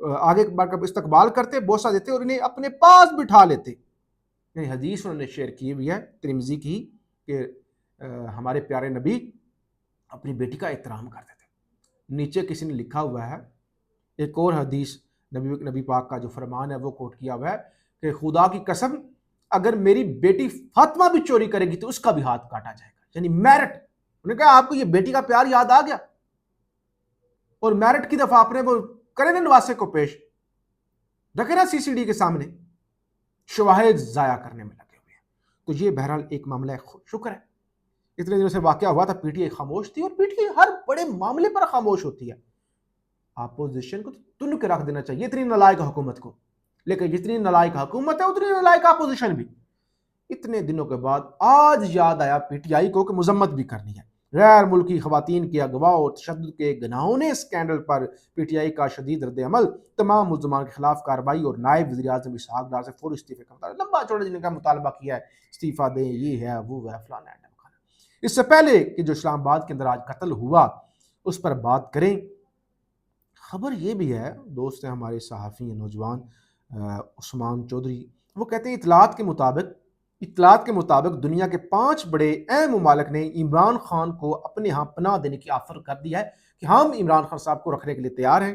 آگے بڑھ کر استقبال کرتے، بوسہ دیتے اور انہیں اپنے پاس بٹھا لیتے. یعنی حدیث انہوں نے شیئر کی ہوئی ہے ترمذی کی کہ ہمارے پیارے نبی اپنی بیٹی کا احترام کرتے تھے. نیچے کسی نے لکھا ہوا ہے ایک اور حدیث نبی پاک کا جو فرمان ہے وہ کوٹ کیا ہوا ہے کہ خدا کی قسم اگر میری بیٹی فاطمہ بھی چوری کرے گی تو اس کا بھی ہاتھ کاٹا جائے گا. یعنی میرٹ. انہوں نے کہا آپ کو یہ بیٹی کا پیار یاد آ گیا اور میرٹ کی دفعہ آپ نے وہ کریں نا نواسے کو پیش رکھے نا سی سی ڈی کے سامنے، شواہد ضائع کرنے میں لگے ہوئے ہیں. تو یہ بہرحال ایک معاملہ شکر ہے. اتنے دنوں سے واقعہ ہوا تھا، پی ٹی آئی خاموش تھی اور پی ٹی آئی ہر بڑے معاملے پر خاموش ہوتی ہے. اپوزیشن کو تو تن کے رکھ دینا چاہیے اتنی نالائق حکومت کو، لیکن جتنی نالائق حکومت ہے اتنی نالائق اپوزیشن بھی. اتنے دنوں کے بعد آج یاد آیا پی ٹی آئی کو کہ مذمت بھی کرنی ہے. غیر ملکی خواتین کے اغوا اور تشدد کے گناہونے scandal per P T I کا شدید رد عمل، تمام ملزمان کے خلاف کارروائی اور نائب وزیر اعظم اسحاق ڈار سے فوری استعفے کا مطالبہ. لمبا چوڑا جن کا مطالبہ کیا ہے استعفیٰ دیں، یہ ہے وہ ہے فلانا ہے. اس سے پہلے کہ جو اسلام آباد کے اندر آج قتل ہوا اس پر بات کریں. خبر یہ بھی ہے، دوست ہیں ہمارے صحافی ہیں نوجوان عثمان چودھری، وہ کہتے ہیں اطلاعات کے مطابق دنیا کے 5 بڑے اہم ممالک نے عمران خان کو اپنے ہاں پناہ دینے کی آفر کر دی ہے کہ ہم عمران خان صاحب کو رکھنے کے لیے تیار ہیں.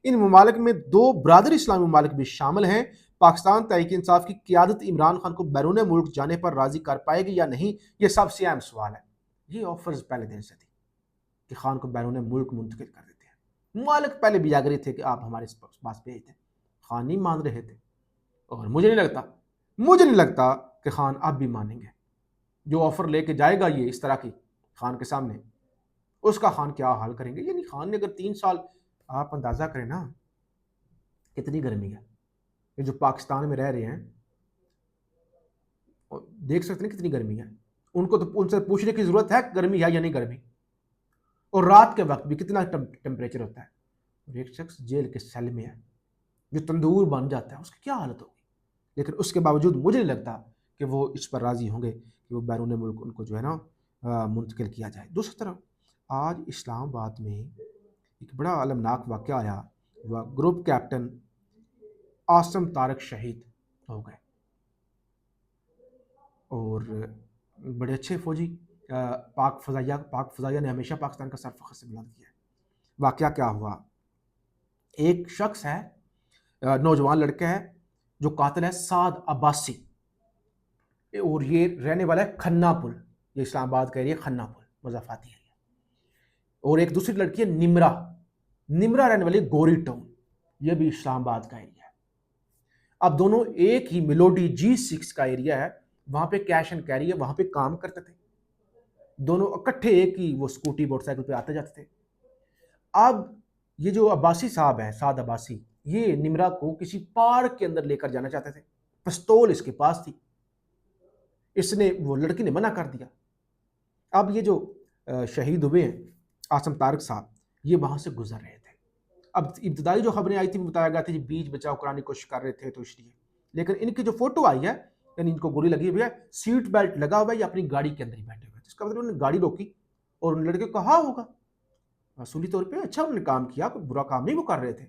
ان ممالک میں 2 برادری اسلامی ممالک بھی شامل ہیں. پاکستان تحریک انصاف کی قیادت عمران خان کو بیرون ملک جانے پر راضی کر پائے گی یا نہیں، یہ سب سے اہم سوال ہے. یہ آفرز پہلے دن سے تھی کہ خان کو بیرون ملک منتقل کر دیتے ہیں. ممالک پہلے بھی آگرہے تھے کہ آپ ہمارے پاس بھیج دیں. خان نہیں مان رہے تھے اور مجھے نہیں لگتا کہ خان اب بھی مانیں گے. جو آفر لے کے جائے گا یہ اس طرح کی خان کے سامنے، اس کا خان کیا حال کریں گے. یعنی خان نے اگر 3 سال، آپ اندازہ کریں نا کتنی گرمی ہے. یہ جو پاکستان میں رہ رہے ہیں دیکھ سکتے ہیں کتنی گرمی ہے. ان کو تو ان سے پوچھنے کی ضرورت ہے گرمی ہے یا نہیں گرمی. اور رات کے وقت بھی کتنا ٹمپریچر ہوتا ہے. اور ایک شخص جیل کے سیل میں ہے جو تندور بن جاتا ہے، اس کی کیا حالت ہوگی. لیکن اس کے باوجود مجھے نہیں لگتا کہ وہ اس پر راضی ہوں گے کہ وہ بیرون ملک ان کو جو ہے نا منتقل کیا جائے. دوسری طرف آج اسلام آباد میں ایک بڑا المناک واقعہ آیا. وہ گروپ کیپٹن عاصم طارق شہید ہو گئے اور بڑے اچھے فوجی. پاک فضائیہ نے ہمیشہ پاکستان کا سر فخر سے بلند کیا ہے. واقعہ کیا ہوا، ایک شخص ہے، نوجوان لڑکا ہے جو قاتل ہے، سعد عباسی، اور یہ رہنے والا ہے کھنا پل. یہ اسلام آباد کا ایریا کھنا پل مضافاتی ایریا. اور ایک دوسری لڑکی ہے نمرا رہنے والی گوری ٹاؤن، یہ بھی اسلام آباد کا ایریا ہے. اب دونوں ایک ہی میلوڈی G6 کا ایریا ہے، وہاں پہ کیش اینڈ کیری ہے، وہاں پہ کام کرتے تھے دونوں اکٹھے. ایک ہی وہ اسکوٹی موٹر سائیکل پہ آتے جاتے تھے. اب یہ جو عباسی صاحب ہے، سعد عباسی، یہ نمرا کو کسی پارک کے اندر لے کر جانا چاہتے تھے. پستول اس کے پاس تھی، وہ لڑکی نے منع کر دیا. اب یہ جو شہید ہوئے ہیں عاصم طارق صاحب، یہ وہاں سے گزر رہے تھے. اب ابتدائی جو خبریں آئی تھی بتایا گیا تھا کہ بیچ بچاؤ کرانے کی کوشش کر رہے تھے تو اس لیے. لیکن ان کی جو فوٹو آئی ہے، یعنی ان کو گولی لگی ہوئی ہے، سیٹ بیلٹ لگا ہوا ہے، یا اپنی گاڑی کے اندر ہی بیٹھے ہوئے. اس کا مطلب انہوں نے گاڑی روکی اور ان لڑکے کو کہا ہوگا اصولی طور پہ اچھا انہوں نے کام کیا، کوئی برا کام نہیں وہ کر رہے تھے.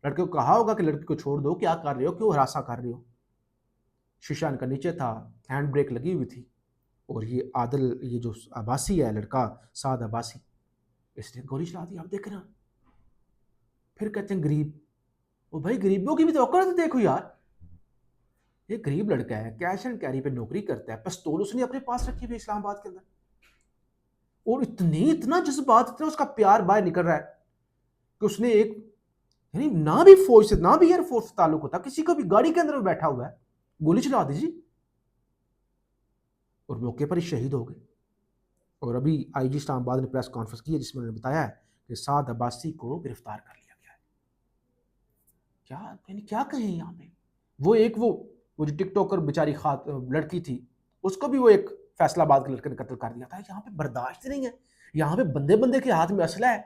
لڑکے کو کہا ہوگا کہ لڑکی کو چھوڑ دو، کیا کر رہے ہو، کیوں ہراساں کر رہے ہو. شیشہ ان کا نیچے تھا، ہینڈ بریک لگی ہوئی تھی. اور یہ جو عباسی ہے لڑکا سعد عباسی، اس نے گولی چلا دی. آپ دیکھ رہے ہیں. پھر کہتے ہیں غریب. وہ بھائی غریبوں کی بھی تو اوقات دیکھو یار. یہ غریب لڑکا ہے، کیش اینڈ کیری پہ نوکری کرتا ہے، پستول اس نے اپنے پاس رکھی ہوئی اسلام آباد کے اندر. اور اتنا جذبات، اتنا اس کا پیار باہر نکل رہا ہے کہ اس نے ایک، یعنی نہ بھی فوج سے نہ بھی ایئر فورس سے تعلق ہوتا، کسی کو بھی گاڑی کے اندر بیٹھا ہوا ہے، گولی چلا دیجیے. اور موقع پر ہی شہید ہو گئے. اور ابھی آئی جی اسلام آباد نے پریس کانفرنس کی ہے جس میں انہوں نے بتایا ہے کہ سعد عباسی کو گرفتار کر لیا گیا ہے. کیا کہیں یہاں پہ. وہ جو ٹک ٹاکر بیچاری لڑکی تھی، اس کو بھی وہ ایک فیصلہ آباد کے لڑکے نے قتل کر دیا تھا. یہاں پہ برداشت نہیں ہے. یہاں پہ بندے کے ہاتھ میں اسلحہ ہے.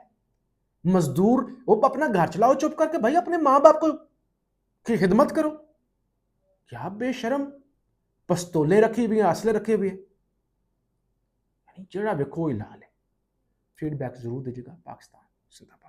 مزدور وہ اپنا گھر چلاؤ چپ کر کے، بھائی اپنے ماں باپ کو کی خدمت کرو. کیا بے شرم پستولیں رکھی ہوئی ہیں، اسلحے رکھے ہوئے ہیں. جڑا بھی کوئی لال ہے. فیڈ بیک ضرور دیجیے گا. پاکستان زندہ باد.